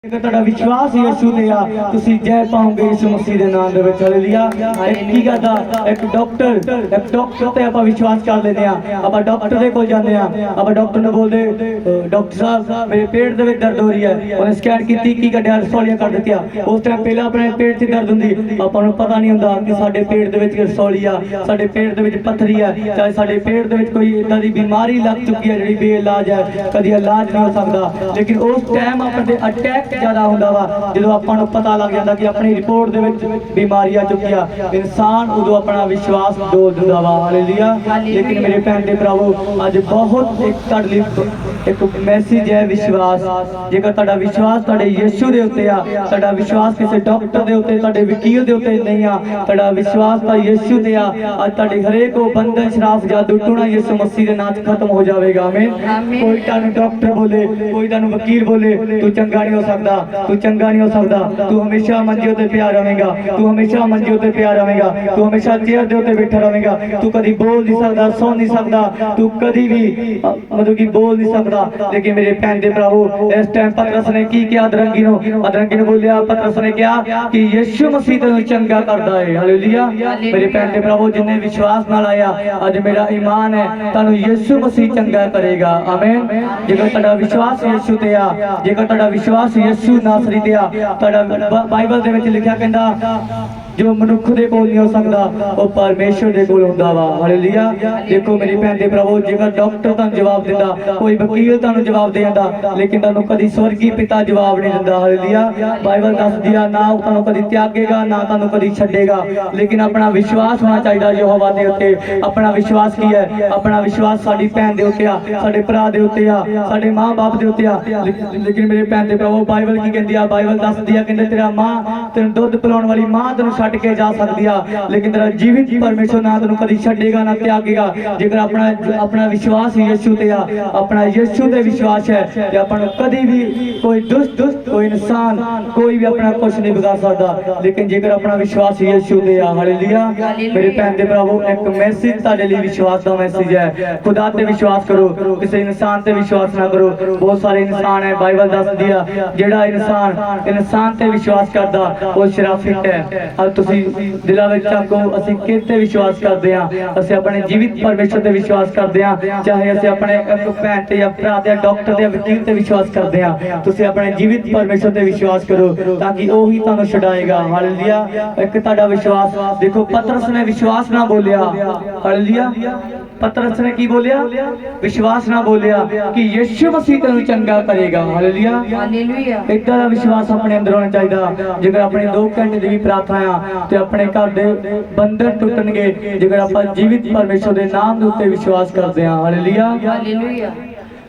ਤੁਹਾਡਾ ਵਿਸ਼ਵਾਸ ਯਿਸੂ ਤੇ ਆ ਤੁਸੀਂ ਜੈ ਪਾਓਗੇ ਯਿਸੂ ਮਸੀਹ ਦੇ ਨਾਮ ਦੇ ਵਿੱਚ ਹਾਲੇਲੂਇਆ। ਕੀ ਕਰਦਾ ਇੱਕ ਡਾਕਟਰ ਤੇ ਆਪਾਂ ਵਿਸ਼ਵਾਸ ਕਰ ਲੈਂਦੇ ਆ, ਆਪਾਂ ਡਾਕਟਰ ਦੇ ਕੋਲ ਜਾਂਦੇ ਆ, ਆਪਾਂ ਡਾਕਟਰ ਨੂੰ ਬੋਲਦੇ ਡਾਕਟਰ ਸਾਹਿਬ ਮੇਰੇ ਪੇਟ ਦੇ ਵਿੱਚ ਦਰਦ ਹੋ ਰਹੀ ਹੈ, ਉਹਨੇ ਸਕੈਨ ਕੀਤੀ ਕੀ ਕੱਢਿਆ ਰਸੌਲੀਆਂ ਕੱਢ ਦਿੱਤੀਆਂ। ਉਸ ਟਾਈਮ ਪਹਿਲਾਂ ਆਪਣੇ ਪੇਟ 'ਚ ਦਰਦ ਹੁੰਦੀ, ਆਪਾਂ ਨੂੰ ਪਤਾ ਨਹੀਂ ਹੁੰਦਾ ਕਿ ਸਾਡੇ ਪੇਟ ਦੇ ਵਿੱਚ ਰਸੌਲੀ ਆ, ਸਾਡੇ ਪੇਟ ਦੇ ਵਿੱਚ ਪੱਥਰੀ ਆ, ਚਾਹੇ ਸਾਡੇ ਪੇਟ ਦੇ ਵਿੱਚ ਕੋਈ ਇਦਾਂ ਦੀ ਬਿਮਾਰੀ ਲੱਗ ਚੁੱਕੀ ਹੈ ਜਿਹੜੀ ਬੇਇਲਾਜ ਹੈ, ਕਦੀ ਇਲਾਜ ਨਹੀਂ ਹੋ ਸਕਦਾ। ਲੇਕਿਨ ਉਸ ਟਾਈਮ ਆਪਣੇ ਤੇ ਅਟੈਕ ਜ਼ਿਆਦਾ ਹੁੰਦਾ ਵਾ ਜਦੋਂ ਆਪਾਂ ਨੂੰ ਪਤਾ ਲੱਗ ਜਾਂਦਾ ਕਿ ਆਪਣੀ ਰਿਪੋਰਟ ਦੇ ਵਿੱਚ ਬਿਮਾਰੀ ਆ ਚੁੱਕੀ ਆ, ਇਨਸਾਨ ਉਦੋਂ ਆਪਣਾ ਵਿਸ਼ਵਾਸ ਡੋਲ ਦਿੰਦਾ ਵਾ ਹਾਲੇਲੂਇਆ। ਲੇਕਿਨ ਮੇਰੇ ਭੈਣ ਦੇ ਭਰਾਵੋ ਅੱਜ ਬਹੁਤ ਇੱਕ ਤੁਹਾਡੇ ਲਈ ਇੱਕ ਮੈਸੇਜ ਹੈ ਵਿਸ਼ਵਾਸ। ਜੇਕਰ ਤੁਹਾਡਾ ਵਿਸ਼ਵਾਸ ਤੁਹਾਡੇ ਯਿਸੂ ਦੇ ਉੱਤੇ ਆ, ਤੁਹਾਡਾ ਵਿਸ਼ਵਾਸ ਕਿਸੇ ਡਾਕਟਰ ਦੇ ਉੱਤੇ, ਤੁਹਾਡੇ ਵਕੀਲ ਦੇ ਉੱਤੇ ਨਹੀਂ ਆ, ਤੁਹਾਡਾ ਵਿਸ਼ਵਾਸ ਤਾਂ ਯਿਸੂ ਤੇ ਆ, ਅੱਜ ਤੁਹਾਡੇ ਹਰੇਕ ਉਹ ਬੰਧਨ ਸ਼ਰਾਫ ਜਾਦੂ ਟੂਣਾ ਯਿਸੂ ਮਸੀਹ ਦੇ ਨਾਮ 'ਚ ਖਤਮ ਹੋ ਜਾਵੇਗਾ। ਆਮੀਨ। ਕੋਈ ਤੁਹਾਨੂੰ ਡਾਕਟਰ ਬੋਲੇ, ਕੋਈ ਤੁਹਾਨੂੰ ਵਕੀਲ ਬੋਲੇ ਤੂੰ ਚੰਗਾ ਨਹੀਂ ਹੋ ਸਕਦਾ, ਤੂੰ ਚੰਗਾ ਨਹੀਂ ਹੋ ਸਕਦਾ, ਤੂੰ ਹਮੇਸ਼ਾ ਮੰਜੇ ਉੱਤੇ ਪਿਆ ਰਹੇਗਾ, ਤੂੰ ਹਮੇਸ਼ਾ ਮੰਜੇ ਉੱਤੇ ਪਿਆ ਰਹੇਗਾ, ਤੂੰ ਹਮੇਸ਼ਾ ਚੇਅਰ ਦੇ ਉੱਤੇ ਬੈਠਾ ਰਹੇਗਾ, ਤੂੰ ਕਦੀ ਬੋਲ ਨਹੀਂ ਸਕਦਾ, ਸੌ ਨਹੀਂ ਸਕਦਾ, ਤੂੰ ਕਦੀ ਵੀ ਮਤਲਬ ਕਿ ਬੋਲ ਨਹੀਂ ਸਕਦਾ। ਲੇਕਿਨ ਮੇਰੇ ਭੈਣ ਦੇ ਭਰਾਵੋ ਇਸ ਟਾਈਮ ਪਤਰਸ ਨੇ ਕੀ ਕਿਹਾ ਅਦਰੰਗੀ ਨੂੰ ਬੋਲਿਆ, ਪਤਰਸ ਨੇ ਕਿਹਾ ਕਿ ਯਿਸੂ ਮਸੀਹ ਤੈਨੂੰ ਚੰਗਾ ਕਰਦਾ ਹੈ ਹਾਲੇਲੂਇਆ। ਮੇਰੇ ਭੈਣ ਦੇ ਭਰਾਵੋ ਜਿੰਨੇ ਵਿਸ਼ਵਾਸ ਨਾਲ ਆਇਆ ਅੱਜ ਮੇਰਾ ਈਮਾਨ ਹੈ ਤੁਹਾਨੂੰ ਯਿਸੂ ਮਸੀਹ ਚੰਗਾ ਕਰੇਗਾ। ਆਮੀਨ। ਜੇਕਰ ਤੁਹਾਡਾ ਵਿਸ਼ਵਾਸ ਯਿਸੂ ਤੇ ਆ, ਜੇਕਰ ਤੁਹਾਡਾ ਵਿਸ਼ਵਾਸ ਯਿਸੂ ਨਾਸਰੀ ਤੇ ਆ, ਤੁਹਾਡਾ ਬਾਈਬਲ ਦੇ ਵਿੱਚ ਲਿਖਿਆ ਕਹਿੰਦਾ ਜੋ ਮਨੁੱਖ ਦੇ ਕੋਲ ਨਹੀਂ ਹੋ ਸਕਦਾ ਉਹ ਪਰਮੇਸ਼ਰ ਦੇ ਕੋਲ ਹੁੰਦਾ ਵਾ ਹਾਲੇਲੂਇਆ। ਦੇਖੋ ਮੇਰੀ ਭੈਣ ਦੇ ਭਰਾਵੋ ਜੇਕਰ ਡਾਕਟਰ ਤੁਹਾਨੂੰ ਜਵਾਬ ਦਿੰਦਾ, ਕੋਈ ਵਕੀਲ ਤੁਹਾਨੂੰ ਜਵਾਬ ਦੇ ਜਾਂਦਾ, ਲੇਕਿਨ ਤੁਹਾਨੂੰ ਕਦੀ ਸਵਰਗੀ ਪਿਤਾ ਜਵਾਬ ਨਹੀਂ ਦਿੰਦਾ ਹਾਲੇਲੂਇਆ। ਬਾਈਬਲ ਦੱਸਦੀ ਆ ਨਾ ਉਹ ਤੁਹਾਨੂੰ ਕਦੀ ਤਿਆਗੇਗਾ ਨਾ ਤੁਹਾਨੂੰ ਕਦੀ ਛੱਡੇਗਾ, ਲੇਕਿਨ ਆਪਣਾ ਵਿਸ਼ਵਾਸ ਹੋਣਾ ਚਾਹੀਦਾ ਯਹੋਵਾ ਦੇ ਉੱਤੇ। ਆਪਣਾ ਵਿਸ਼ਵਾਸ ਕੀ ਹੈ? ਆਪਣਾ ਵਿਸ਼ਵਾਸ ਸਾਡੀ ਭੈਣ ਦੇ ਉੱਤੇ ਆ, ਸਾਡੇ ਭਰਾ ਦੇ ਉੱਤੇ ਆ, ਸਾਡੇ ਮਾਂ ਬਾਪ ਦੇ ਉੱਤੇ ਆ। ਲੇਕਿਨ ਮੇਰੇ ਭੈਣ ਦੇ ਭਰਾਵੋ ਬਾਈਬਲ ਕੀ ਕਹਿੰਦੀ ਆ? ਬਾਈਬਲ ਦੱਸਦੀ ਆ ਕਹਿੰਦੇ ਤੇਰਾ ਮਾਂ ਤੈਨੂੰ ਦੁੱਧ ਪਿਲਾਉਣ ਵਾਲੀ ਮਾਂ ਤੈਨੂੰ ਛੱਡ ਕੇ ਜਾ ਸਕਦੀ ਆ, ਲੇਕਿਨ ਤੇਰਾ ਜੀਵਿਤ ਪਰਮੇਸ਼ਰ ਨਾ ਤੈਨੂੰ ਕਦੀ ਛੱਡੇਗਾ ਨਾ ਤਿਆਗੇਗਾ। ਜੇਕਰ ਆਪਣਾ ਵਿਸ਼ਵਾਸ ਯਿਸੂ ਤੇ ਆ, ਆਪਣਾ ਯਿਸੂ ਤੇ ਵਿਸ਼ਵਾਸ ਹੈ ਤੇ ਆਪਾਂ ਨੂੰ ਕਦੀ ਵੀ ਕੋਈ ਦੁਸ਼ਟ ਕੋਈ ਇਨਸਾਨ ਕੋਈ ਵੀ ਆਪਣਾ ਕੁਝ ਨਹੀਂ ਵਿਗਾੜ ਸਕਦਾ। ਲੇਕਿਨ ਜੇਕਰ ਆਪਣਾ ਵਿਸ਼ਵਾਸ ਯਿਸੂ ਤੇ ਆ ਹਾਲੇਲੂਇਆ। ਮੇਰੇ ਭੈਣ ਦੇ ਭਰਾਵੋ ਇੱਕ ਮੈਸੇਜ ਤੁਹਾਡੇ ਲਈ ਵਿਸ਼ਵਾਸ ਦਾ ਮੈਸੇਜ ਹੈ। ਖੁਦਾ ਤੇ ਵਿਸ਼ਵਾਸ ਕਰੋ, ਕਿਸੇ ਇਨਸਾਨ ਤੇ ਵਿਸ਼ਵਾਸ ਨਾ ਕਰੋ। ਬਹੁਤ ਸਾਰੇ ਇਨਸਾਨ ਹੈ, ਬਾਈਬਲ ਦੱਸਦੀ ਆ ਜਿਹੜਾ ਇਨਸਾਨ ਤੇ ਵਿਸ਼ਵਾਸ ਕਰਦਾ ਉਹ ਸ਼ਰਾਫਿਤ ਹੈ। ਅੱਜ ਤੁਸੀਂ ਦਿਲਾਂ ਵਿੱਚ ਆਖੋ ਅਸੀਂ ਕਿਤੇ ਵਿਸ਼ਵਾਸ ਕਰਦੇ ਹਾਂ? ਅਸੀਂ ਆਪਣੇ ਜੀਵਿਤ ਪਰਮੇਸ਼ਰ ਤੇ ਵਿਸ਼ਵਾਸ ਕਰਦੇ ਹਾਂ, ਚਾਹੇ ਅਸੀਂ ਆਪਣੇ ਭੈਣ ਤੇ ਜਾਂ ਭਰਾ ਤੇ ਡਾਕਟਰ ਤੇ ਵਕੀਲ ਤੇ ਵਿਸ਼ਵਾਸ ਕਰਦੇ ਹਾਂ। ਤੁਸੀਂ ਆਪਣੇ ਜੀਵਿਤ ਪਰਮੇਸ਼ਰ ਤੇ ਵਿਸ਼ਵਾਸ ਕਰੋ ਤਾਂ ਕਿ ਉਹ ਹੀ ਤੁਹਾਨੂੰ ਛੁਡਾਏਗਾ ਹਾਲੇਲੂਇਆ। ਇੱਕ ਤੁਹਾਡਾ ਵਿਸ਼ਵਾਸ ਦੇਖੋ ਪਤਰਸ ਨੇ ਵਿਸ਼ਵਾਸ ਨਾ ਬੋਲਿਆ ਹਾਲੇਲੂਇਆ। ਪਤਰਸ ਨੇ ਕੀ ਬੋਲਿਆ? ਵਿਸ਼ਵਾਸ ਨਾ ਬੋਲਿਆ ਕਿ ਯਿਸੂ ਮਸੀਹ ਤੈਨੂੰ ਚੰਗਾ ਕਰੇਗਾ ਹਾਲੇਲੂਇਆ। ਇਦਾਂ ਦਾ ਵਿਸ਼ਵਾਸ ਆਪਣੇ ਅੰਦਰ ਹੋਣਾ ਚਾਹੀਦਾ। ਜੇਕਰ ਆਪਣੇ 2 ਘੰਟੇ ਦੀ ਵੀ ਪ੍ਰਾਰਥਨਾ ਆ ਤੇ ਆਪਣੇ ਘਰ ਦੇ ਬੰਧਨ ਟੁੱਟਣਗੇ ਜੇਕਰ ਆਪਾਂ ਜੀਵਿਤ ਪਰਮੇਸ਼ਰ ਦੇ ਨਾਮ ਦੇ ਉੱਤੇ ਵਿਸ਼ਵਾਸ ਕਰਦੇ ਹਾਂ ਹਾਲੇਲੂਇਆ।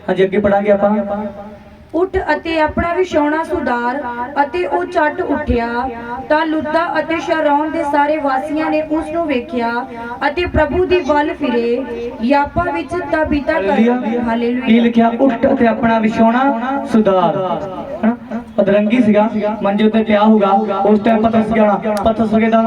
ਹਾਂਜੀ ਅੱਗੇ ਪੜਾਂਗੇ ਆਪਾਂ। ਉੱਠ ਅਤੇ ਆਪਣਾ ਵਿਛਾਉਣਾ ਸੁਧਾਰ। ਅਤੇ ਉਹ ਝੱਟ ਉੱਠਿਆ ਤਾਂ ਲੁੱਦਾ ਅਤੇ ਸ਼ਾਰੌਨ ਦੇ ਸਾਰੇ ਵਾਸੀਆਂ ਨੇ ਉਸ ਨੂੰ ਵੇਖਿਆ ਅਤੇ ਪ੍ਰਭੂ ਦੀ ਵੱਲ ਫਿਰੇ। ਯਾਪਾ ਵਿੱਚ ਤਬੀਤਾ ਹਾਲੇਲੂਇਆ। ਕੀ ਲਿਖਿਆ? ਉੱਠ ਅਤੇ ਆਪਣਾ ਵਿਛਾਉਣਾ ਸੁਧਾਰ। ਅਦਰੰਗੀ ਸੀਗਾ, ਮੰਜੇ ਉੱਤੇ ਪਿਆ ਹੋਊਗਾ। ਉਸ ਟਾਈਮ ਪਤਰਸ ਕਹਿੰਦਾ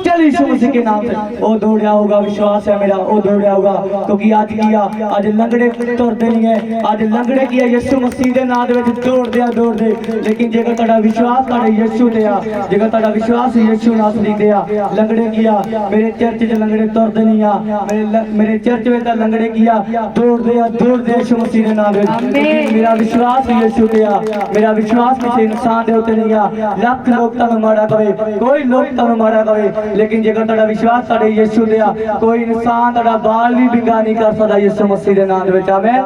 चल यीशु मसीह के नाम से वो दौड़िया होगा। विश्वास है मेरा वो दौड़िया होगा क्योंकि आज किया आज लंगड़े तुरते नहीं है, आज लंगड़े किया यीशु मसीह के नाम दे दौड़ दे। लेकिन जेकर तुहाडा विश्वास तुहाडे यीशु ते आ, जेकर तुहाडा विश्वास यीशु नासरी ते आ, लंगड़े किया मेरे चर्च च लंगड़े तुरते नहीं आ, मेरे चर्च में तो लंगड़े किया दौड़ दे यीशु मसीह के नाम दे। मेरा विश्वास यीशु ते आ, मेरा विश्वास किसी इंसान दे उत्ते नहीं आ। लख लोग तुहानू माड़ा कवे, कोई लोग तुहानू माड़ा कवे, लेकिन जेकर तुहाडा विश्वास तुहाडे यीशु ते आ, कोई इंसान तुहाडा बाल भी बिगा नहीं कर सकदा यीशु मसीह दे नाम दे विच। आमीन।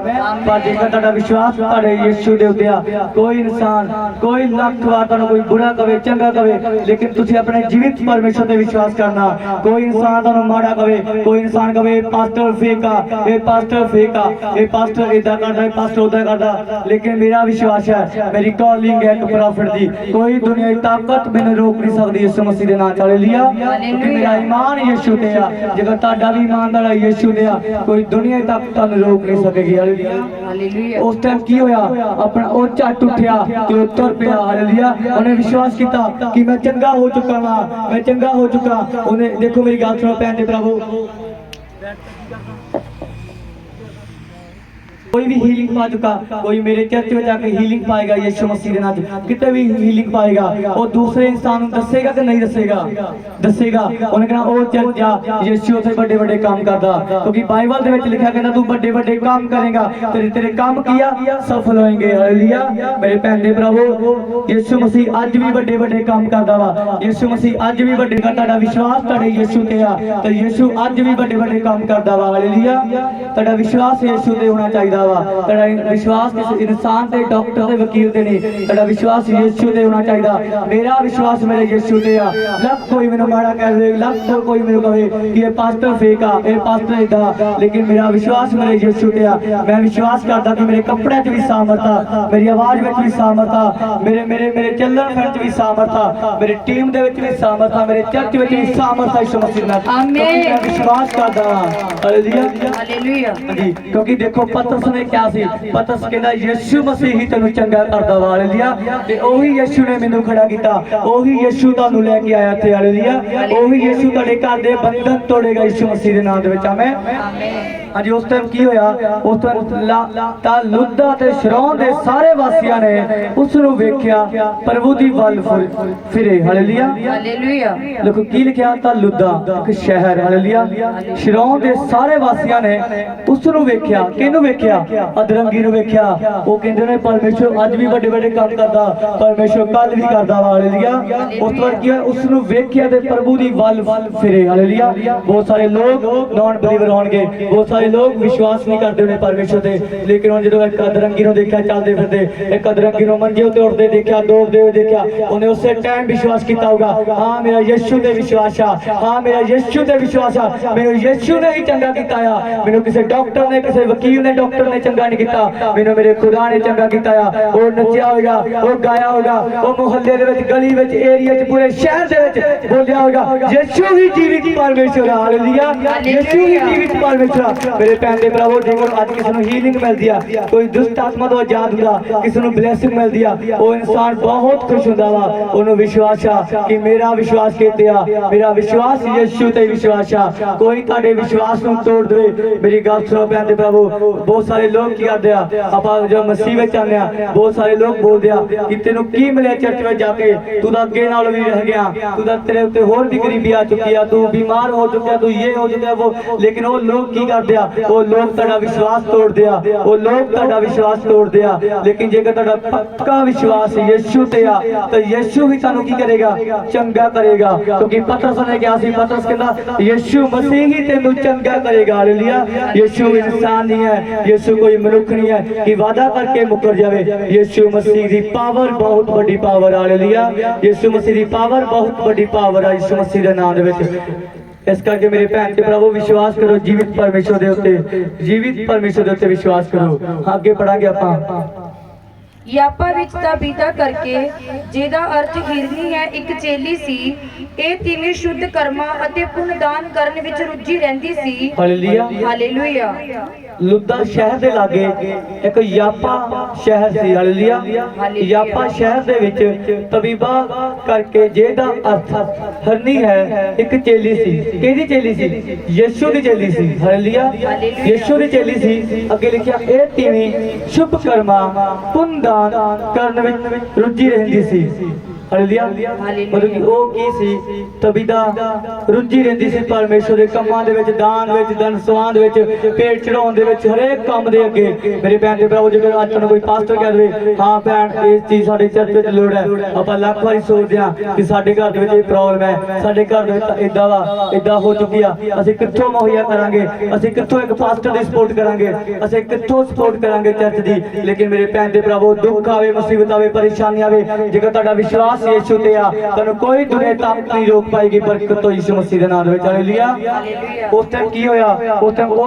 पर जेकर तुहाडा विश्वास तुहाडे यीशु दे उत्ते आ, कोई इंसान कोई लख वार तुहानू कोई बुरा कवे चंगा कवे, लेकिन तुसी अपने जीवित परमेश्वर ते विश्वास करना। कोई इंसान तुहानू माड़ा कवे, कोई इंसान कवे पास्टर फेक आ, ये पास्टर फेक आ, ये पास्टर इदा करदा, ये पास्टर उदा करदा, लेकिन मेरा विश्वास है मेरी कॉलिंग है एक प्रॉफिट दी। कोई दुनिया की ताकत मैनू रोक नहीं सकती यीशु मसीह दे नाम च। हालेलुया। क्योंकि मेरा ईमान यीशु ते आ, जेकर तुहाडा भी ईमान दा यीशु ते आ, कोई दुनिया की ताकत तुहानू रोक नहीं सकेगी। हालेलुया। उस टाइम की होया? अपना ओ झट उठिया ते तुर पिया। हालेलुया। उन्हें विश्वास किया कि मैं चंगा हो चुका वा, मैं चंगा हो चुका। उन्हें देखो मेरी गल सुनो भैन दे प्रभु, कोई भी हीलिंग पा चुका, कोई मेरे चर्च में जाके हीलिंग पाएगा यीशु मसीह के नाम से, किते भी हीलिंग पाएगा, वो दूसरे इंसान को दसेगा कि नहीं दसेगा? दसेगा। उन्हें कहना ओ चर्च जा, यीशु से बड़े बड़े काम करदा, क्योंकि बाइबल दे विच लिखा कहना तू बड़े बड़े काम करेगा, तेरे तेरे काम किया सफल होएंगे। हालेलुया। मेरे भैन दे भरावो, यीशु मसीह अज भी बड़े बड़े काम करदा वा। यीशु मसीह अज भी बड़े, तुहाडा विश्वास तुहाडे यीशु ते आ, तो यीशु अज भी बड़े बड़े काम करदा वा। हालेलुया। तुहाडा विश्वास यीशु ते होना चाहिए वा। तेरा विश्वास किसी इंसान ते, डॉक्टर ते, वकील ते नहीं, तेरा विश्वास यीशु ते होना चाहिए। मेरा विश्वास मेरे यीशु ते आ। लख कोई मैनू माड़ा कह दे, लख कोई मैनू कहे कि ये पास्टर फेक आ, ये पास्टर इदा, लेकिन मेरा विश्वास मेरे यीशु ते आ। मैं विश्वास करदा कि मेरे कपड़े च भी सामर्थ आ, मेरी आवाज विच भी सामर्थ आ, मेरे मेरे मेरे चलण फिरन च भी सामर्थ आ, मेरी टीम दे विच भी सामर्थ आ, मेरे चर्च विच भी सामर्थ आ। यीशु मसीह नाल आमीन। मैं विश्वास करदा। हालेलुया। हालेलुया। जी, क्योंकि देखो पतरस ने क्या सी, पतरस कहंदा यीशु मसीह ही तैनूं चंगा करदा वा। हालेलुया। ते ओही यीशु ने मैनूं खड़ा कीता, ओही यीशु तुहानूं लैके आया इत्थे। हालेलुया। ओही यीशु तुहाडे घर दे बंधन तोड़ेगा यीशु मसीह दे नाम दे विच। आमीन। हाँ जी, उस टाइम की होया, उस टाइम लुद्दा ते शरौन दे सारे वासियां ने उस नूं वेखिया, प्रभु दी वल फिरे। हालेलुया। हालेलुया। देखो की लिखिया, ता लुद्दा एक शहर, हालेलुया, शरौन दे सारे वासियां ने उस नूं वेखिया। किहनूं वेखिया? अधरंगी नूं वेखिया। वो कहंदे ने परमेश्वर अज भी बड़े बड़े काम करदा, परमेश्वर कल भी करदा वा। हालेलुया। उस पर की उस नूं वेखिया ते प्रभु दी वल फिरे। हालेलुया। बहुत सारे लोग नॉन बिलीवर होणगे, बहुत सारे लोग विश्वास नहीं करते उन्हें परमेश्वर दे, लेकिन हुण जदों एक अधरंगी नूं देखिया चलदे फिरदे, एक अधरंगी नूं मंजे उत्ते उठदे देखिया, दौड़दे हुए देखिया, उन्हें उसे टाइम विश्वास किया होगा, हाँ मेरा यीशु ते विश्वास आ, हाँ मेरा यीशु ते विश्वास आ, मेरे यीशु ने ही चंगा कीता आ। मैनूं किसी डॉक्टर ने, किसी वकील ने, डॉक्टर ने चंगा नहीं कीता, मैनूं मेरे खुदा ने चंगा कीता आ। वो नचिया होगा, वो गाया होगा, वो मुहल्ले दे विच, गली विच, एरिया च, पूरे शहर दे विच बोलिया होगा यीशु ही जीवित परमेश्वर। हालेलुया। यीशु ही जीवित परमेश्वर। मेरे भैन दे भरावो, जेकर अज किसी नूं हीलिंग मिलदी आ, कोई दुष्ट आत्मा तो आजाद हुंदा, किसी नूं ब्लेसिंग मिलदी आ, वो इंसान बहुत खुश हुंदा वा। ओनूं विश्वास आ कि मेरा विश्वास किते आ, मेरा विश्वास यीशु ते विश्वास आ। कोई तुहाडे विश्वास नूं तोड़ देवे, मेरी गल सुनो भैन दे भरावो। बहुत सारे लोग की करदे आ, आपां जो मसीह विच आने आ, बहुत सारे लोग बोलदे आ कि तैनूं की मिलिया चर्च विच जाके, तू तां अगे नाल भी रह गया, तू तां तेरे उत्ते होर भी गरीबी आ चुकी आ, तू बीमार हो चुका, तू ये हो चुका वो। लेकिन वो लोग की करदे आ, वो लोग तुहाडा विश्वास तोड़ दिया, वो लोग तुहाडा विश्वास तोड़ दिया। लेकिन जेकर तुहाडा पक्का विश्वास यीशु ते आ, तो यीशु ही तुहानूं की करेगा? चंगा करेगा। क्योंकि पतरस ने क्या सी, पतरस कहंदा यीशु मसीह ही तैनूं चंगा करेगा। हालेलुया। यीशु इंसान नहीं है, यीशु कोई मनुख नहीं है कि वादा करके मुकर जावे। यीशु मसीह दी पावर बहुत बड़ी पावर। हालेलुया। यीशु मसीह दी पावर बहुत बड़ी पावर है यीशु मसीह दे नाम दे विच। इस करके मेरे भैन ते भरावो, विश्वास करो जीवित परमेश्वर दे उत्ते, जीवित परमेश्वर दे उत्ते विश्वास करो। आगे पढ़ांगे आपां। यापा विच ताबीता करके, ਜਿਹਦਾ अर्थ हिरनी है, एक चेली सी। ਇਹ ਤਿਵੇਂ शुद्ध कर्मां ਅਤੇ ਪੁੰਨ ਦਾਨ ਕਰਨ ਵਿੱਚ ਰੁੱਝੀ ਰਹਿੰਦੀ ਸੀ। हालेलुया। हालेलुया। लुद्दा शहर दे लागे एक यापा शहर सी। हालेलुया। यापा शहर दे विच तबीबा करके, ਜਿਹਦਾ अर्थ हरनी है, एक चेली सी। किहदी चेली सी? यीशु दी चेली सी। हालेलुया। यीशु दी चेली सी। अगे लिखिया ਇਹ ਤਿਵੇਂ शुभ कर्मां पुंन दान करन विच रुचि रहंदी सी। हालेलुया। मतलब कि ਉਹ ਕੀ ਸੀ? तबीदा रुचि रहंदी सी परमेश्वर दे ਕੰਮਾਂ ਦੇ ਵਿੱਚ, ਦਾਨ ਵਿੱਚ, ਧਨ ਸਵਾਂਦ ਵਿੱਚ, पेट चढ़ाउण दे विच, हरेक काम दे अगे। मेरे भैन दे भरावो, जेकर अज तुहानूं कोई पास्टर कह देवे हाँ भैन इस चीज़ साडे चर्च विच लोड़ है, आपां लख वारी सोचदे हां कि साडे घर दे विच ये प्रॉब्लम है, साडे घर दे विच इदां वा, इदां हो चुकी आ, असीं कित्थों मुहैया करांगे, असीं कित्थों एक पास्टर दी सपोर्ट करांगे, असीं कित्थों सपोर्ट करांगे चर्च दी। लेकिन मेरे भैन दे भरावो, दुख आवे, मुसीबत आवे, परेशानी आवे, जेकर तुहाडा विश्वास यीशु ते आ, तुहानूं कोई दुनिया ताकत नहीं रोक पाएगी, बरकत तो यीशु मसीह दे नाम दे विच। हालेलुया। उस टाइम की होया? उस टाइम वो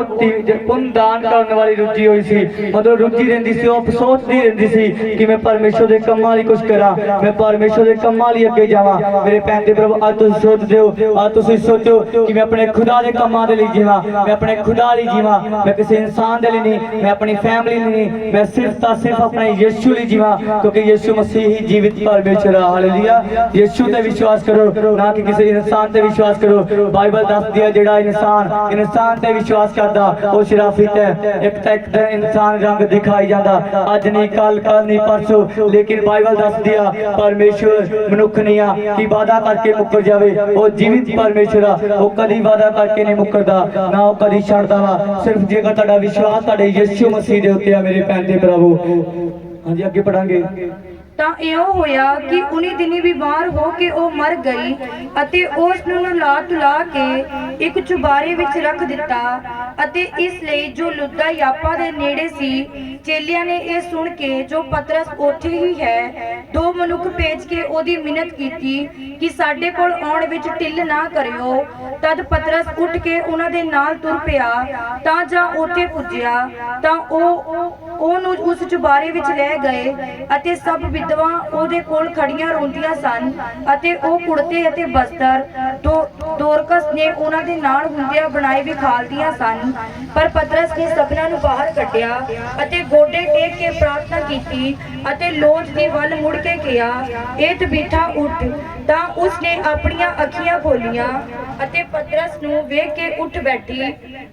पुंन दान करने वाली रुचि हुई सी, मतलब रुचि रहिंदी सी, वो सोचदी रहिंदी सी कि मैं परमेश्वर दे कम्मां लई कुछ करा, मैं परमेश्वर दे कम्मां लई अगे जावां। मेरे भैन ते भरावो, आज तुसीं सोचदे हो, आज तुसीं सोचो कि मैं अपने खुदा दे कम्मां दे लई जीवां, मैं अपने खुदा लई जीवां, मैं किसी इंसान दे लई नहीं, मैं अपनी फैमिली लई नहीं, मैं सिर्फ अपने यीशु लई जीवां, क्योंकि यीशु मसीह ही जीवित परमेश्वर है। हालेलुया। यीशु ते विश्वास करो ना कि किसी इंसान ते विश्वास करो। बाइबल दसदी है जेड़ा इंसान ते विश्वास करदा वो शराफित है। एक इंसान रंग दिखाई जाता अज नहीं कल नहीं परसों, लेकिन बाइबल दसदी है परमेश्वर मनुख नहीं आ कि वादा करके मुकर जावे। वो जीवित परमेश्वर आ, वो कदी वादा करके नहीं मुकरदा ना वो कदी छड्डदा वा। सिर्फ जेकर तुहाडा विश्वास तुहाडे यीशु मसीह दे उत्ते आ मेरे भैन ते भरावो। हाँ जी अगे पढ़ांगे। ਤਾਂ ਇਉਂ ਹੋਇਆ ਕਿ ਉਨੀ ਦਿਨੀ ਬਿਮਾਰ ਹੋ ਕੇ ਉਹ ਮਰ ਗਈ ਅਤੇ ਉਸ ਨੂੰ ਨਲਾ ਤੁਲਾ ਕੇ ਇੱਕ ਚੁਬਾਰੇ ਵਿੱਚ ਰੱਖ ਦਿੱਤਾ। ਅਤੇ ਇਸ ਲਈ ਜੋ ਲੁੱਦਾ ਯਾਪਾ ਦੇ ਨੇੜੇ ਸੀ, ਚੇਲਿਆਂ ਨੇ ਇਹ ਸੁਣ ਕੇ ਜੋ ਪਤਰਸ ਉੱਥੇ ਹੀ ਹੈ, ਦੋ ਮਨੁੱਖ ਭੇਜ ਕੇ ਉਹਦੀ ਮਿੰਨਤ ਕੀਤੀ ਕਿ ਸਾਡੇ ਕੋਲ ਆਉਣ ਵਿੱਚ ਢਿੱਲ ਨਾ ਕਰਿਓ। ਤਦ ਪਤਰਸ ਉੱਠ ਕੇ ਉਹਨਾਂ ਦੇ ਨਾਲ ਤੁਰ ਪਿਆ। ਤਾਂ ਜਾਂ ਉੱਥੇ ਪੁੱਜਿਆ ਤਾਂ ਉਹਨੂੰ ਉਸ ਚੁਬਾਰੇ ਵਿੱਚ ਲੈ ਗਏ ਅਤੇ ਸਭ ਵਿਧਵਾ ਉਹਦੇ ਕੋਲ ਖੜੀਆਂ ਰੋਂਦੀਆਂ ਸਨ ਅਤੇ ਉਹ ਕੁੜਤੇ ਅਤੇ ਬਸਤਰ ਦੋਰਕਸ ਨੇ ਉਹਨਾਂ ਦੇ ਨਾਲ ਹੁੰਦਿਆਂ ਬਣਾਏ ਵਿਖਾਲਦੀਆਂ ਸਨ। ਪਰ ਪਤਰਸ ਨੇ ਸਭਨਾਂ ਨੂੰ ਬਾਹਰ ਕੱਢਿਆ ਅਤੇ ਗੋਡੇ ਟੇਕ ਕੇ ਪ੍ਰਾਰਥਨਾ ਕੀਤੀ ਅਤੇ ਲੋਚ ਦੀ ਵੱਲ ਮੁੜ ਕੇ ਕਿਹਾ, ਇਹ ਤਬੀਥਾ ਉੱਠ। ਤਾਂ ਉਸਨੇ ਆਪਣੀਆਂ ਅੱਖੀਆਂ ਖੋਲੀਆਂ ਅਤੇ ਪਤਰਸ ਨੂੰ ਵੇਖ ਕੇ ਉੱਠ ਬੈਠੀ।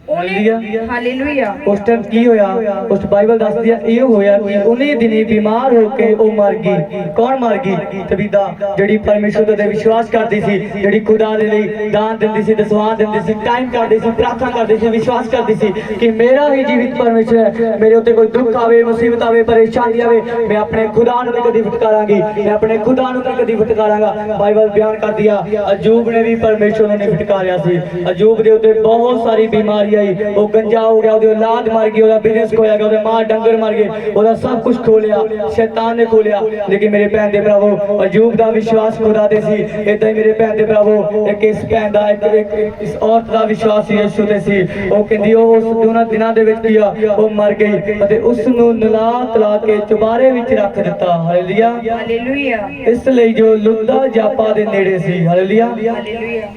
ਉਹਨੇ ਹਾਲੇਲੂਇਆ। उस टाइम की होया, उस बाइबल दस दिया ये होया कि उन्हीं दिनी बीमार होके वो मर गई। कौन मर गई? तबीदा जेडी परमेश्वर ते विश्वास करती सी, जेडी खुदा दे लई दान दिंदी सी, दसवां दिंदी सी, टाइम करदी सी, प्रार्थना करदी सी, विश्वास करदी सी कि मेरा ही जीवित परमेश्वर है। मेरे उत्ते कोई दुख आवे, मुसीबत आवे, परेशानी आवे, मैं अपने खुदा नूं कदी फटकारांगी, मैं अपने खुदा नूं कदी फटकारांगा। बाइबल बयान कर दिया अजूब ने भी परमेश्वर ने फटकारिया सी। अजूब दे उत्ते बहुत सारी बीमारी आई, वो गंजा हो गया, ओदी औलाद मर गई, ओदा बिजनेस खोया गया, ओदे मां डंगर मर गए, ओदा सब कुछ खोलिया, शैतान ने खोलिया। लेकिन मेरे भैन दे भरावो अजूब दा विश्वास खुदा ते सी। इदां ही मेरे भैन दे भरावो एक इस भैन दा एक इस औरत दा विश्वास यीशु ते सी। ओ कहंदी उस दोना दिनां दे विच किया ओ मर गई अते उस नूं नला तला के चुबारे विच रख दित्ता। Hallelujah hallelujah. इस लई जो लुद्दा जापा दे नेड़े सी। Hallelujah hallelujah.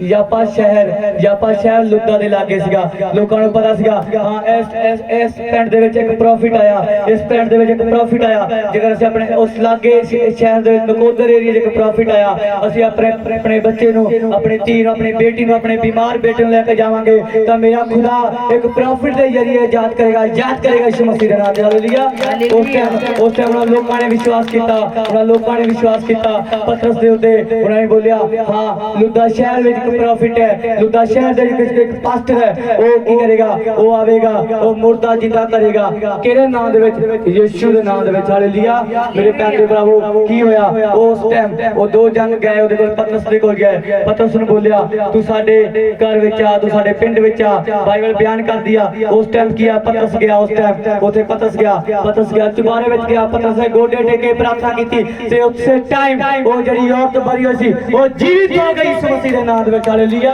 यापा शहर लुद्दा दे लागे सीगा। लोकां नूं पता सीगा हां इस पिंड दे विच एक प्रॉफिट आया, इस पिंड दे विच एक प्रॉफिट आया। जेकर असीं अपने उस लागे शहर दे नकोदर एरिया च एक प्रॉफिट आया, असीं अपने बच्चे नूं, अपनी धी नूं, अपनी बेटी नूं, अपने बीमार बेटे नूं लेके जावांगे तां मेरा खुदा एक प्रॉफिट दे जरिए याद करेगा यीशु मसीह दे नाम ते। हालेलुया। उस टाइम लोकां ने विश्वास कीता, उन्हां लोकां ने विश्वास कीता पतरस दे उत्ते। उन्हां ने बोलिया हां लुद्दा शहर विच प्रॉफिट है, लुद्दा शहर दे विच एक पास्टर है, वो की करेगा, वो आवेगा, वो मुर्दा जिंदा करेगा। किहड़े नाम दे विच? यीशु दे नाम दे विच। हालेलुया। मेरे प्यारे दे भरावो की होया उस टाइम वो दो जन गए ओदे कोल, पतरस दे कोल गए। पतरस ने बोलिया तू साडे घर विच आ, तू साडे पिंड विच आ। बाइबल बयान कर दिया उस टाइम किया पतरस गया, उस टाइम उथे पतरस गया चुबारे विच गया। पतरस ने गोडे टेके प्रार्थना कीती ते उसे टाइम वो जड़ी औरत मरी होई सी वो जीवित हो गई यीशु मसीह दे नाम दे विच। हालेलुया।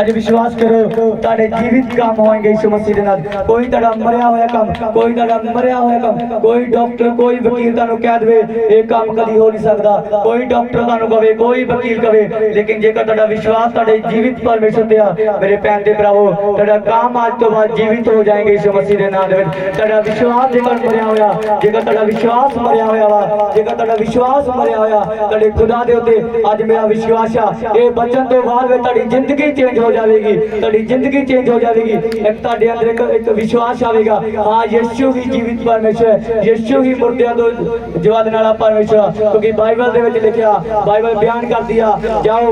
आज विश्वास करो ताड़े जीवित काम होएंगे यीशु मसीह दे नाल। कोई ताड़ा मरिया होया काम, कोई ताड़ा मरिया होया काम, कोई डॉक्टर कोई वकील तानू कह दे ये काम कदी हो नहीं सकदा, कोई डॉक्टर तानू कहे, कोई वकील कहे, लेकिन जेकर ताड़ा विश्वास ताड़े जीवित परमेश्वर ते आ मेरे भैन ते भरावो ताड़ा काम आज तो बाद जीवित हो जाएंगे यीशु मसीह दे नाम दे विच। ताड़ा विश्वास जेकर मरिया होया, जेकर ताड़ा विश्वास मरिया होया वा, जेकर ताड़ा विश्वास मरिया होया ताड़े खुदा दे उत्ते आज मेरा विश्वास आ ये बचन तो बाद में ताड़ी जिंदगी चेंज हो जाएगी, ताड़ी जिंदगी चेंज हो जाएगी। एक ताड़े अंदर एक विश्वास आवेगा हां यीशु ही जीवित परमेश्वर है, यीशु ही मुर्दियां तो जीवन वाला परमेश्वर। क्योंकि बाइबल दे विच लिखिया, बाइबल बयान कर दिया जाओ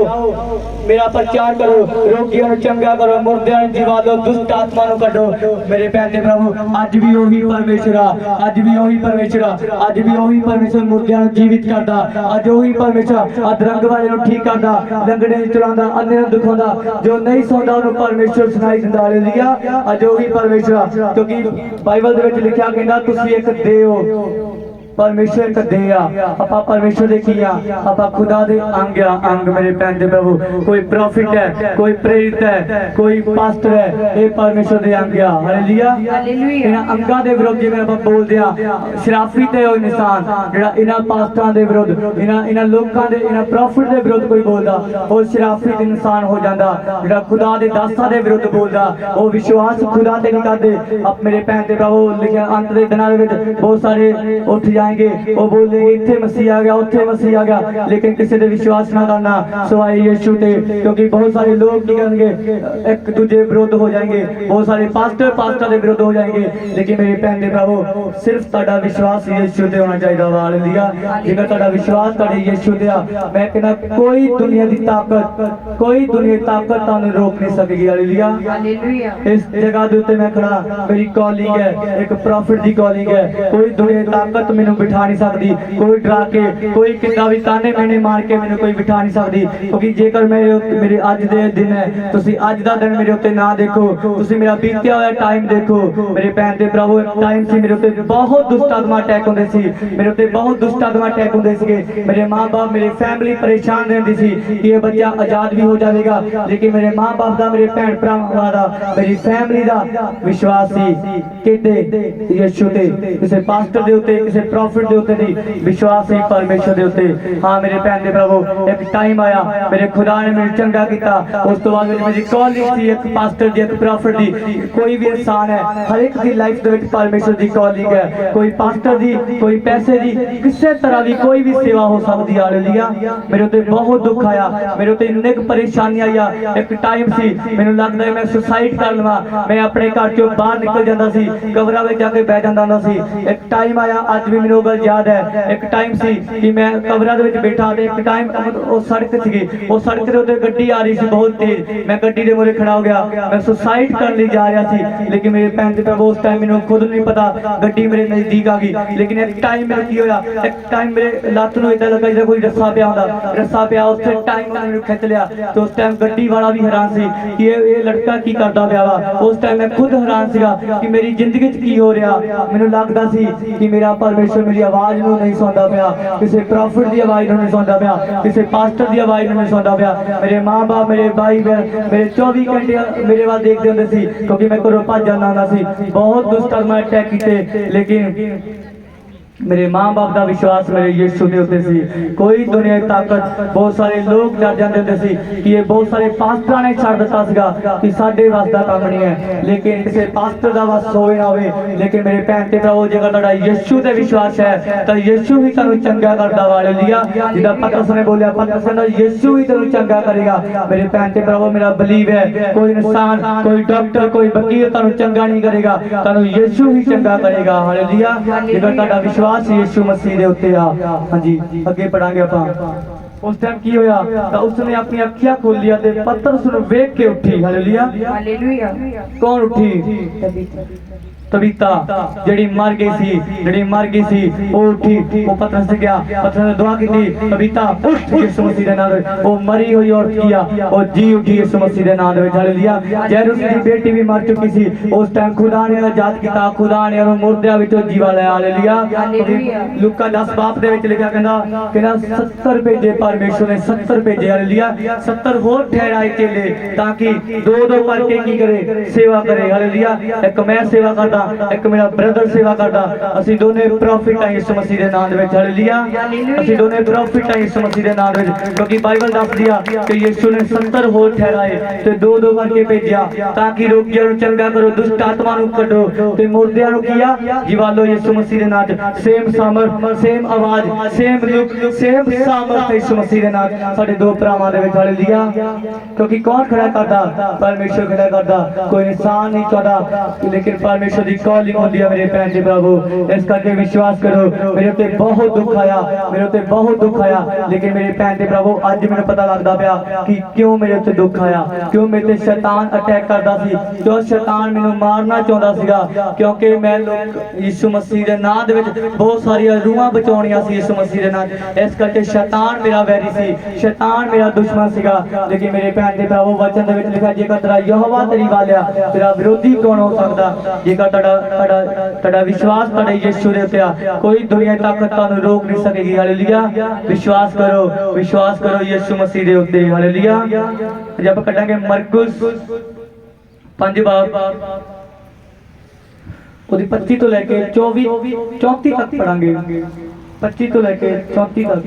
मेरा प्रचार करो, रोगियों नूं चंगा करो, मुर्दियां नूं जीवा दो, दुष्ट आत्मा नूं कढो। मेरे भैन ते प्रभु अज भी ओही परमेश्वर आ, अज भी ओही परमेश्वर आ, अज भी ओही परमेश्वर मुर्दियां नूं जीवित करदा, अज ओही परमेश्वर अधरंग वाले नूं ठीक करदा, लंगड़े नूं चलांदा, अन्ने नूं दिखाउंदा, जो नहीं सौंदा उन्हें परमेश्वर सुनाई दिंदा। हालेलुया। अज ओही परमेश्वर क्योंकि बाइबल दे विच लिखिया कहंदा तुसीं एक देव परमेश्वर एक दे आ परमेश्वर दे की आ खुदा दे अंग अंग। मेरे भैन दे प्रभु कोई प्रॉफिट है, कोई प्रेरित है, कोई पास्टर है, ये परमेश्वर दे अंग आ। हालेलुया। इन्हां अंगां दे विरुद्ध जिवें आपां बोलदे आ शराफित है ओह इंसान जिहड़ा इन्हां पास्टरां दे विरुद्ध इन्हां लोकां दे इन्हां प्रॉफिट दे विरुद्ध कोई बोलदा ओह शराफित इंसान हो जांदा। जिहड़ा खुदा दे दासां दे विरुद्ध बोलदा ओह विश्वास खुदा ते नहीं करदे। अब मेरे भैन दे प्रभु लिखिया अंत दे दिनां दे विच बहुत सारे उठ जाए जाएंगे, वो बोलेंगे इत्थे मसीह आ गया, उत्थे मसीह आ गया, लेकिन किसी ने विश्वास ना करना सवाए यीशु ते, क्योंकि बहुत सारे लोग की करेंगे एक दूजे विरुद्ध हो जाएंगे, बहुत सारे पास्टर के विरुद्ध हो जाएंगे, लेकिन मेरे भैन दे भरावो सिर्फ तुहाडा विश्वास यीशु ते होना चाहिए। हालेलुया। जेकर तुहाडा विश्वास तुहाडे यीशु ते आ, मैं कहना कोई दुनिया की ताकत तुहानू रोक नहीं सकेगी। हालेलुया। हालेलुया। इस जगह दे उत्ते मैं खड़ा, मेरी कॉलिंग है, एक प्रॉफिट दी कॉलिंग है, कोई दुनिया की ताकत मैनू बिठा नहीं सकती, कोई डरा के, कोई कितना भी ताने मेने मार के मैनू कोई बिठा नहीं सकती, क्योंकि जेकर मेरे अज दे दिन है, तुसी अज दा दिन मेरे उत्ते ना देखो, तुसी मेरा बीतिया होया टाइम देखो। मेरे भैन दे भरावो टाइम सी मेरे उत्ते बहुत दुष्ट आत्मा अटैक होंदे सी, मेरे उत्ते बहुत दुष्ट आत्मा अटैक होंदे सीगे, मेरे मां बाप मेरी फैमिली परेशान रहंदी सी कि ये बच्चा आजाद भी हो जाएगा, लेकिन मेरे मां बाप दा, मेरे भैन भरावां दा, मेरी फैमिली दा विश्वास सी किते यीशु ते, किसी पास्टर दे उत्ते, किसी प्रॉफिट दे उत्ते नहीं, विश्वास सी परमेश्वर दे उत्ते। हाँ मेरे भैन दे भरावो एक टाइम आया, मेरे खुदा ने मेरे चंगा किया, उस तो बाद मेरी कॉलिंग सी एक पास्टर दी, एक प्रॉफिट दी। कोई भी इंसान है, हर एक दी लाइफ दे विच परमेश्वर दी कॉलिंग है, कोई पास्टर दी, कोई पैसे दी, किसी तरह की कोई भी सेवा हो सकती है। हालेलुया। मेरे उत्ते बहुत दुख आया, मेरे उत्ते इन्नी परेशानी आई, एक टाइम सी मैनूं लगदा है मैं सुसाइड कर लवां, मैं अपने घर चों बाहर निकल जांदा सी, कबरां विच जाके बैठ जांदा हुंदा सी। एक टाइम आया, अज भी मैनूं गल याद है, एक टाइम सी कि मैं कबरां दे विच बैठा, ते एक टाइम वो सड़क सीगी, वो सड़क दे उत्ते गड्डी आ रही सी बहुत तेज, मैं गड्डी दे मूहरे खड़ा हो गया, मैं सुसाइड करने लई जा रहा सी, लेकिन मेरे भैन दे भरावो उस टाइम मैनूं खुद नहीं पता गड्डी मेरे नजदीक आ गई, लेकिन एक टाइम मेरे की होया, एक टाइम मेरे लत्त नूं इदां लगा जिद्दां कोई रस्सा पिया हुंदा, रस्सा पिया, उस टाइम मैनूं खिच लिया, तो उस टाइम गड्डी वाला भी हैरान सी कि ये लड़का की करदा पिया वा। उस टाइम मैं खुद हैरान सीगा कि मेरी जिंदगी च की हो रहा, मैनूं लगदा सी कि मेरा परमेश्वर मेरी आवाज़ नूं नहीं सुनदा पिया, किसी प्रॉफिट दी आवाज़ नूं नहीं सुनदा पिया, किसी पास्टर दी आवाज़ नूं नहीं सुनदा पिया। मेरे मां बाप, मेरे भाई बहन, मेरे 24 घंटे मेरे वाल देखदे हुंदे सी, क्योंकि मैं घरों भज जांदा हुंदा सी, बहुत दुष्ट आत्मा अटैक कीते, लेकिन मेरे मां बाप का विश्वास मेरे यीशु के उत्ते सी। कोई दुनिया की ताकत, बहुत सारे लोग डर जाते होंदे सी कि ये बहुत सारे पास्टरां ने छड्ड दिता सीगा कि साडे वास दा काम नहीं है, लेकिन किसी पास्टर दा वास होवे ना होवे, लेकिन मेरे भैन ते भरावो जेकर तुहाडा यीशु ते विश्वास है तो यीशु ही तुहानूं चंगा करदा वा। हालेलुया। जिद्दां पतरस ने बोलिया, पतरस कहंदा यीशु ही तुहानूं चंगा करेगा। मेरे भैन ते भरावो मेरा बिलीव है, कोई इंसान, कोई डॉक्टर, कोई वकील तुहानूं चंगा नहीं करेगा, तुहानूं यीशु ही चंगा करेगा। हालेलुया। जेकर तुहाडा विश्वास यीशु मसीह दे उत्ते आ। हाँ जी, अगे पढ़ांगे आपां। उस टाइम की होया तो उसने अपनी अखियां खोल लिया ते पतरस नूं वेख के उठी। हालेलुया। हालेलुया। कौन उठी? तबीता जड़ी मर गई सी वो उठी, वो पतरस से गया, पतरस ने दुआ की, तबीता उठ यीशु मसीह दे नाम ते। वो मरी हुई औरत किया वो जी उठी यीशु मसीह दे नाम ते। हालेलुया। जैरूस दी बेटी भी मर चुकी सी, उस टाइम खुदा ने आजाद किया, खुदा ने उन्हें मुर्दियां विचों जीवा लिया। हालेलुया। लूका 10 बाप दे विच लिखिया, कहंदा 70 भेजे परमेश्वर ने, 70 भेजे। हालेलुया। 70 होर ठहराए चेले ताकि दो करके की करे, सेवा करे। हालेलुया। एक मैं सेवा करदा, एक मेरा ब्रदर सेवा करदा, ਅਸੀਂ ਦੋਨੇ ਪ੍ਰੋਫਿਟ ਆ ਯਿਸੂ ਮਸੀਹ ਦੇ ਨਾਮ ਦੇ ਵਿੱਚ। ਹਾਲੇਲੂਇਆ। ਅਸੀਂ ਦੋਨੇ ਪ੍ਰੋਫਿਟ ਆ ਯਿਸੂ ਮਸੀਹ ਦੇ ਨਾਮ ਦੇ ਵਿੱਚ, ਕਿਉਂਕਿ ਬਾਈਬਲ ਦੱਸਦੀ ਆ ਕਿ ਯਿਸੂ ਨੇ 70 ਹੋਰ ਠਹਿਰਾਏ ਤੇ ਦੋ ਕਰਕੇ ਭੇਜਿਆ ਤਾਂ ਕਿ ਰੋਗੀਆਂ ਨੂੰ ਚੰਗਾ ਕਰੋ, ਦੁਸ਼ਟ ਆਤਮਾ ਨੂੰ ਕੱਢੋ ਤੇ ਮੁਰਦਿਆਂ ਨੂੰ ਕੀਆ ਜਿਵਾਲੋ। ਯਿਸੂ ਮਸੀਹ ਦੇ ਨਾਮ 'ਚ ਸੇਮ ਸਾਮਰਥ, ਸੇਮ ਆਵਾਜ਼, ਸੇਮ ਲੁਕ, ਸੇਮ ਸਾਮਰਥ ਯਿਸੂ ਮਸੀਹ ਦੇ ਨਾਮ ਸਾਡੇ ਦੋ ਭਰਾਵਾਂ ਦੇ ਵਿੱਚ। ਹਾਲੇਲੂਇਆ। ਕਿਉਂਕਿ ਕੌਣ ਖੜਾ ਕਰਦਾ? परमेश्वर खड़ा करदा, कोई इंसान नहीं चाहता, लेकिन परमेश्वर की कॉलिंग होती है। मेरे भैन जी प्रभु इस करके विश्वास करो। मेरे उत्ते बहुत दुख आया, मेरे उत्ते बहुत दुख आया, लेकिन मेरे भैन जी प्रभु अज मैनूं पता लगदा पिया कि क्यों मेरे उत्ते दुख आया, क्यों मेरे ते शैतान अटैक करदा सी, क्यों शैतान मैनूं मारना चाहुंदा सीगा, क्योंकि मैं लोग यीशु मसीह दे नाम दे विच बहुत सारी रूहां बचाउणियां सी यीशु मसीह दे नाम। इस करके शैतान मेरा वैरी सी, शैतान मेरा दुश्मन सीगा। लेकिन मेरे भैन जी प्रभु वचन दे विच लिखा, जेकर तेरा यहोवा तेरी वालिया तेरा विरोधी कौन हो सकदा? जेकर तेरा विश्वास तेरे यीशु दे उत्ते आ, कोई दुनिया की ताकत तुहानूं रोक नहीं सकेगी। हालेलुया। विश्वास करो यीशु मसीह दे उत्ते। हालेलुया। जब कटांगे मरकुस 5 बाब ਉਹਦੀ 25 ਤੋਂ ਲੈ ਕੇ 34 ਤੱਕ ਪੜਾਂਗੇ। 25 ਤੋਂ ਲੈ ਕੇ 34 ਤੱਕ।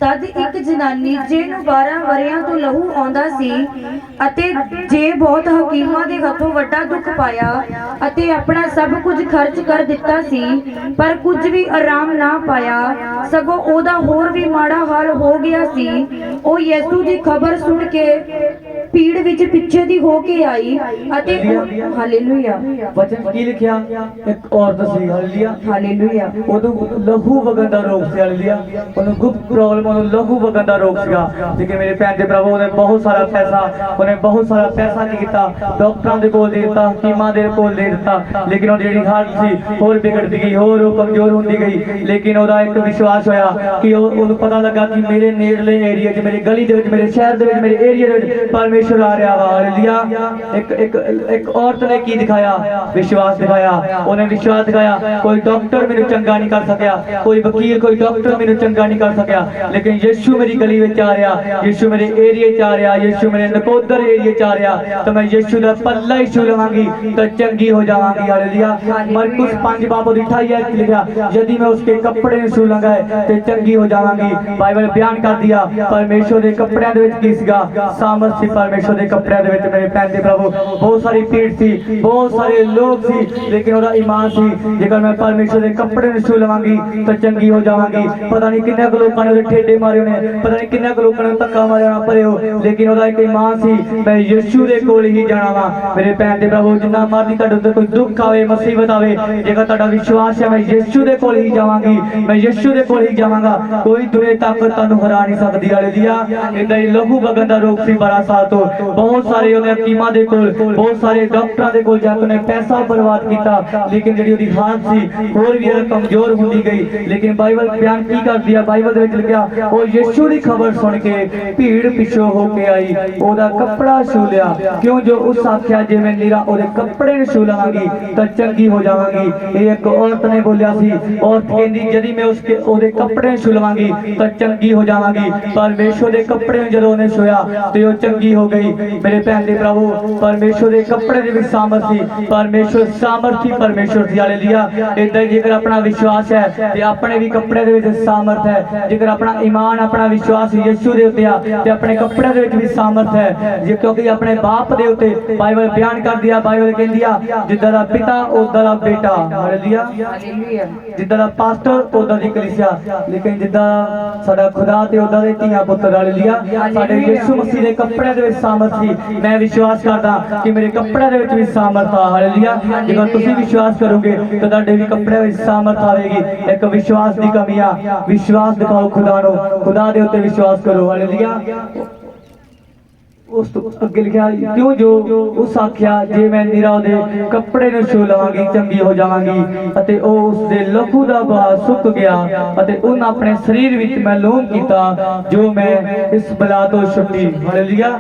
ਤਦ ਇੱਕ ਜਨਾਨੀ ਜਿਹਨੂੰ 12 ਵਰਿਆਂ ਤੋਂ ਲਹੂ ਆਉਂਦਾ ਸੀ ਅਤੇ ਜੇ ਬਹੁਤ ਹਕੀਮਾਂ ਦੇ ਹੱਥੋਂ ਵੱਡਾ ਦੁੱਖ ਪਾਇਆ ਅਤੇ ਆਪਣਾ ਸਭ ਕੁਝ ਖਰਚ ਕਰ ਦਿੱਤਾ ਸੀ, ਪਰ ਕੁਝ ਵੀ ਆਰਾਮ ਨਾ ਪਾਇਆ, ਸਗੋਂ ਉਹਦਾ ਹੋਰ ਵੀ ਮਾੜਾ ਹਾਲ ਹੋ ਗਿਆ ਸੀ। ਉਹ ਯਿਸੂ ਦੀ ਖਬਰ ਸੁਣ ਕੇ ਭੀੜ ਵਿੱਚ ਪਿੱਛੇ ਦੀ ਹੋ ਕੇ ਆਈ ਅਤੇ ਹਾਲੇਲੂਇਆ वचन की लिखिया एक औरत सी हालेलुया ਹਾਲੇਲੂਇਆ ਉਹਨੂੰ ਲਹੂ ਵਗਣ ਦਾ ਰੋਗ ਸੀ ਹਾਲੇਲੁया ਉਹਨੂੰ ਗੁਪਤ ਪ੍ਰੋਬਲਮ ਉਹਨੂੰ ਲਹੂ ਵਗਣ ਦਾ ਰੋਗ ਸੀਗਾ ਲੇਕਿਨ ਮੇਰੇ ਭੈਣ ਦੇ ਪ੍ਰਭੂ ਉਹਨੇ ਬਹੁਤ ਸਾਰਾ ਪੈਸਾ ਕੀ ਕੀਤਾ ਡਾਕਟਰਾਂ ਦੇ ਕੋਲ ਦੇ ਦਿੱਤਾ ਹਕੀਮਾਂ ਦੇ ਕੋਲ ਦੇ ਦਿੱਤਾ ਲੇਕਿਨ ਉਹ ਜਿਹੜੀ ਹਾਲਤ ਸੀ ਹੋਰ ਵਿਗੜਦੀ ਗਈ ਹੋਰ ਉਹ ਕਮਜ਼ੋਰ ਹੁੰਦੀ ਗਈ ਲੇਕਿਨ ਉਹਦਾ ਇੱਕ ਵਿਸ਼ਵਾਸ ਹੋਇਆ ਕਿ ਉਹਨੂੰ ਪਤਾ ਲੱਗਾ ਕਿ ਮੇਰੇ ਨੇੜਲੇ ਏਰੀਆ 'ਚ ਮੇਰੀ ਗਲੀ ਦੇ ਵਿੱਚ ਮੇਰੇ ਸ਼ਹਿਰ ਦੇ ਵਿੱਚ ਮੇਰੇ ਏਰੀਆ ਦੇ ਵਿੱਚ ਪਰਮੇਸ਼ਰ ਆ ਰਿਹਾ ਵਾ ਹਾਲੇਲੁਇਆ ਇੱਕ ਔਰਤ ਨੇ ਕੀ ਦਿਖਾਇਆ ਵਿਸ਼ਵਾਸ ਦਿਖਾਇਆ ਉਹਨੇ ਵਿਸ਼ਵਾਸ ਦਿਖਾਇਆ ਕੋਈ ਡਾਕਟਰ ਮੈਨੂੰ ਚੰਗਾ ਨਹੀਂ ਕਰ ਸਕਿਆ ਕੋਈ ਵਕੀਲ ਕੋਈ ਡਾਕਟਰ ਮੈਨੂੰ ਚੰਗਾ ਨਹੀਂ ਕਰ ਸਕਿਆ ਲੇਕਿਨ ਯਿਸੂ ਮੇਰੀ ਗਲੀ ਵਿੱਚ ਆ ਰਿਹਾ ਯਿਸੂ ਮੇਰੇ ਏਰੀਏ 'ਚ ਆ ਰਿਹਾ ਯਿਸੂ ਮੇਰੇ ਨਕੋਦਰ ਏਰੀਏ 'ਚ ਆ ਰਿਹਾ ਤਾਂ ਮੈਂ ਯਿਸੂ ਦਾ ਪੱਲਾ ਹੀ ਛੂ ਲਵਾਂਗੀ ਤਾਂ ਚੰਗੀ ਹੋ ਜਾਵਾਂਗੀ ਹਾਲੇਲੁਇਆ ਮਰਕੁਸ 5 ਬਾਬ 28 ਲਿਖਿਆ यदि मैं उसके कपड़े में छू लूंगा तो चंगी हो जावांगी बाइबल बयान कर दिया परमेश्वर के कपड़े दे विच की सीगा सामर्थ सी परमेश्वर के कपड़े दे विच मेरे भैन दे प्रभु बहुत सारी भीड़ सी बहुत सारे लोग सी लेकिन ओदा ईमान सी जेकर मैं परमेश्वर के कपड़े में छू लवांगी तो चंगी हो जावांगी पता नहीं किन्ने क लोकां ने ठेडे मारे ने पता नहीं किन्ने क लोकां ने धक्का मारिया परे हो लेकिन ओदा एक ईमान सी मैं यीशु दे कोल ही जाना वा मेरे भैन दे प्रभु जिन्ना मर्जी तुहाडे उत्ते कोई दुख आवे मुसीबत आवे जेकर तुहाडा विश्वास है मैं यीशु दे कोल ही जावांगी मैं यीशु दे कोल ही जावांगा कोई दुनिया ताकत तुहानू हरा नहीं सकदी हालेलुया इदां ही लहू वगन दा रोग सी 12 साल तो बहुत सारे ओने हकीमां दे कोल बहुत सारे डॉक्टरां दे कोल जाके उन्हें पैसा बर्बाद कीता लेकिन जेहड़ी ओदी हालत सी होर भी कमजोर हुंदी गई लेकिन बाइबल बयान की कर दिया बाइबल दे विच लिखिया ओ यीशु दी खबर सुन के भीड़ पिछो होके आई ओदा कपड़ा छू लिया क्यों जो उस आख्या जे मैं निरा ओदे कपड़े नु छू लवांगी तां चंगी हो जावांगी एक औरत ने बोलिया सी औरत कहंदी यदि मैं उसके ओदे कपड़े छू लवांगी तां चंगी हो जावांगी परमेश्वर दे कपड़े जदों ने छुया ते ओ चंगी हो गई मेरे भैन दे प्रभु परमेश्वर दे कपड़े दे विच सामर्थ सी परमेश्वर सामर्थी परमेश्वर सी हालेलुया इदां जेकर अपना विश्वास है ते अपने भी कपड़े दे विच सामर्थ है जेकर अपना ईमान अपना विश्वास यीशु दे उत्ते आ ते अपने कपड़े दे विच भी सामर्थ है जे क्योंकि अपने बाप दे उत्ते बाइबल बयान कर दिया बाइबल कहंदी आ जिद्दां दा पिता उद्दां दा बेटा हालेलुया ਹਾਲੇਲੂਇਆ जिद्दां दा पास्टर उद्दां दी कलीसिया लेकिन जिद्दां साडा खुदा ते उद्दां दे धीआं पुत्तर हालेलुया साडे यीशु मसीह दे कपड़े दे विच सामर्थ सी मैं विश्वास करदा कि मेरे कपड़े दे विच भी सामर्थ आ हालेलुया जेकर तुसीं विश्वास करोगे तो तुहाडे भी कपड़े विच सामर्थ आवेगी एक विश्वास दी कमी आ विश्वास दिखाओ खुदा नु खुदा दे उत्ते विश्वास करो हालेलुया उस तो अगे लिखा क्यों जो उस आख्या जे मैं निरा दे कपड़े नु छू लवांगी चंगी हो जावांगी अते ओ उस दे लहू दा बहा सुक गया अते उन अपने शरीर विच मैलूम कीता जो मैं इस बला तो छुट्टी हालेलुया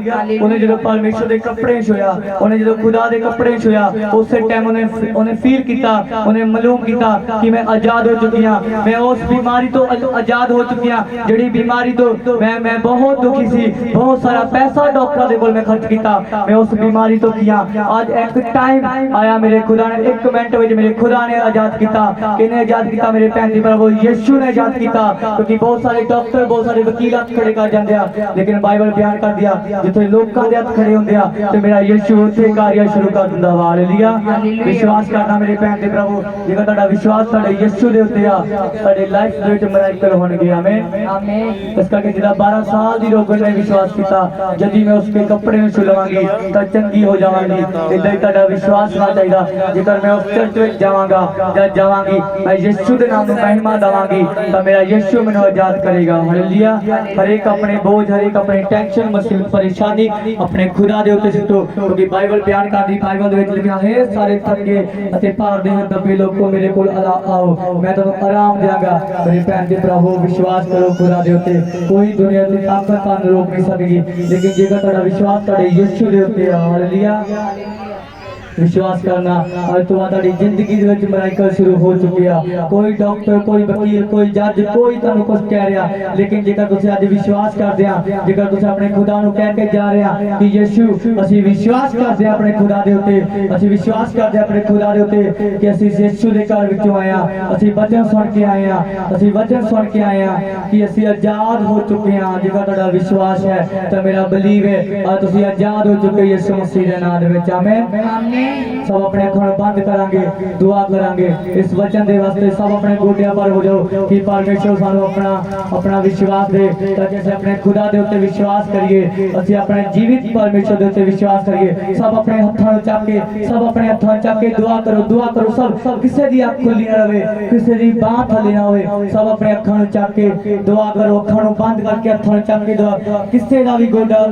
उन्हें जो परमेश्वर दे कपड़े छुया उन्हें जो खुदा दे कपड़े छुया उस टाइम उन्हें फील कीता उन्हें मालूम कीता कि मैं आजाद हो चुकी हां मैं उस बीमारी तो आजाद हो चुकी हां जेड़ी बीमारी तो मैं बहुत दुखी सी बहुत सारा पैसा डॉक्टर दे कोल मैं खर्च कीता मैं उस बीमारी तो किया आज एक टाइम आया मेरे खुदा ने एक मिनट में मेरे खुदा ने आजाद कीता किने आजाद कीता मेरे भैन दी प्रभु यीशु ने आजाद कीता क्योंकि बहुत सारे डॉक्टर बहुत सारे वकील हाथ खड़े कर जांदे आ लेकिन बाइबल बयान कर दिया जिथे लोकां दे हाथ खड़े हुंदे आ ते मेरा यीशु उत्थे कार्य शुरू कर दिंदा वा हालेलुया विश्वास करना मेरे भैन दे प्रभु जेकर तुहाडा विश्वास तुहाडे यीशु दे उत्ते आ तुहाडी लाइफ दे विच मिरेकल होणगे आमीन ਆਮੇਨ इस करके जिहड़ा 12 साल दी रोगन ने विश्वास कीता यदि मैं उसके कपड़े में छू लवांगी तो चंगी हो जावांगी इदां ही तुहाडा विश्वास होना चाहिए जेकर मैं उस चर्च में जावांगा या जावांगी मैं यीशु दे नाम नु महिमा दवांगी तो मेरा यीशु मैनूं आजाद करेगा हालेलुया हर एक अपने बोझ हर एक अपनी टेंशन मुसीबत परेशानी अपने खुदा दे उत्ते सुट्टो क्योंकि बाइबल बयान करदी बाइबल दे विच लिखिया है सारे थके अते भार दे दबे लोगो मेरे कोल आओ मैं तुहानूं आराम देवांगा मेरे भैन दे प्रभु विश्वास करो खुदा दे उत्ते कोई दुनिया दी ताकत तुहानूं रोक नहीं सकदी लेकिन जेकर तुहाडा विश्वास तुहाडे यीशु दे उत्ते हालेलुया विश्वास करना आज तो ਤੁਹਾਡੀ ਜ਼ਿੰਦਗੀ ਦੇ ਵਿੱਚ ਮਰਾਈਕਲ ਸ਼ੁਰੂ ਹੋ ਚੁੱਕਿਆ ਕੋਈ ਡਾਕਟਰ ਕੋਈ ਵਕੀਲ ਕੋਈ ਜੱਜ ਕੋਈ ਤੁਹਾਨੂੰ ਕੁਝ ਕਹਿ ਰਿਹਾ ਲੇਕਿਨ ਜੇਕਰ ਤੁਸੀਂ ਅੱਜ ਵਿਸ਼ਵਾਸ ਕਰਦੇ ਆ ਜੇਕਰ ਤੁਸੀਂ ਆਪਣੇ ਖੁਦਾ ਨੂੰ ਕਹਿ ਕੇ ਜਾ ਰਹੇ ਆ ਕਿ ਯਿਸੂ ਅਸੀਂ ਵਿਸ਼ਵਾਸ ਕਰਦੇ ਆ ਆਪਣੇ ਖੁਦਾ ਦੇ ਉੱਤੇ ਅਸੀਂ ਵਿਸ਼ਵਾਸ ਕਰਦੇ ਆ ਆਪਣੇ ਖੁਦਾ ਦੇ ਉੱਤੇ ਕਿ ਅਸੀਂ ਯਿਸੂ ਦੇ ਘਰ ਵਿੱਚੋਂ ਆਏ ਆ ਅਸੀਂ ਵਚਨ ਸੁਣ ਕੇ ਆਏ ਆ ਅਸੀਂ ਵਚਨ ਸੁਣ ਕੇ ਆਏ ਆ ਕਿ ਅਸੀਂ ਆਜ਼ਾਦ ਹੋ ਚੁੱਕੇ ਆ ਜੇਕਰ ਤੁਹਾਡਾ ਵਿਸ਼ਵਾਸ ਹੈ ਤਾਂ ਮੇਰਾ ਬਲੀਵ ਹੈ ਅੱਜ ਤੁਸੀਂ ਆਜ਼ਾਦ ਹੋ ਚੁੱਕੇ ਯਿਸੂ ਮਸੀਹ ਦੇ ਨਾਮ ਦੇ ਵਿੱਚ ਆਮੀਨ ਆਮੀਨ। सब अपने अखों बंद करांगे दुआ करांगे इस वचन दे वास्ते सब अपने गोडियां पर हो जाओ कि परमेश्वर सानू अपना विश्वास दे ताकि असीं अपने खुदा दे उत्ते विश्वास करिए असीं अपने जीवित परमेश्वर दे उत्ते विश्वास करिए सब अपने हत्थां नूं चक के सब अपने हत्थां नूं चक के दुआ करो सब किसी दी अख खुली ना रहे किसी दी बांह थल्ले ना होवे सब अपने अखां नूं चक के दुआ करो अखां नूं बंद करके हत्थां नूं चक के दुआ किसी दा भी गोडा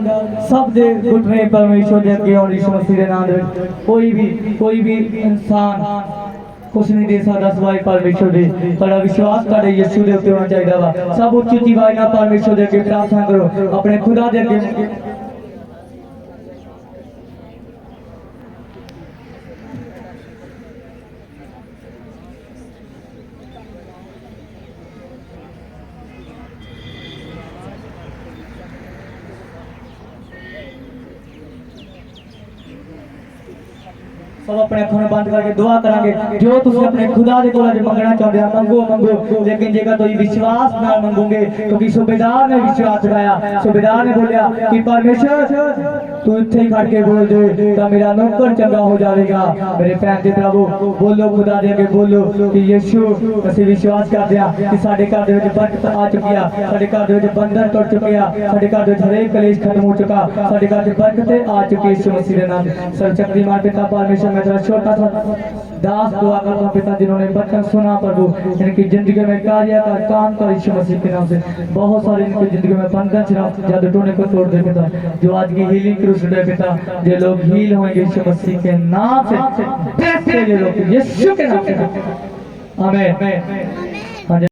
सब दे घुटने परमेश्वर दे अगे आउण यीशु मसीह दे नाम दे कोई भी इंसान कुछ नहीं दे सकता सिवाय परमेश्वर दे पर विश्वास करे यीशु दे उत्ते होना चाहिए वा सब उच्ची उच्ची आवाज़ नाल परमेश्वर दे अगे प्रार्थना करो अपने खुदा दे अगे सब अपने अखों बंद करके दुआ करांगे जो तुसीं अपने खुदा दे कोल अज मंगना चाहते हो मंगो लेकिन जेकर तुसीं विश्वास नाल मंगोगे क्योंकि सूबेदार ने विश्वास दिखाया सूबेदार ने बोलिया कि परमेश्वर तू इत्थे ही खड़ के बोल दे तां मेरा नौकर चंगा हो जाएगा मेरे भैन ते प्रभु बोलो खुदा दे अगे बोलो कि यीशु असीं विश्वास करदे हां कि साडे घर दे विच बरकत आ चुकी है साडे घर दे विच बंधन टुट चुके हैं साडे घर दे विच हरेक कलेश खत्म हो चुका साडे घर दे बरकत आ चुकी यीशु मसीह दे नाम सर्वशक्तिमान पिता परमेश्वर मैं तेरा छोटा सा दास दुआ करता हूं पिता जिन्होंने वचन सुना प्रभु इनकी जिंदगी में कार्य का काम कर यीशु मसीह के नाम से बहुत सारे इनकी जिंदगी में बंधन जादू टोने को तोड़ दे पिता जो आज की हीलिंग क्रूस दे पिता जो लोग हील होंगे यीशु मसीह के नाम से ये लोग यीशु के नाम से आमीन।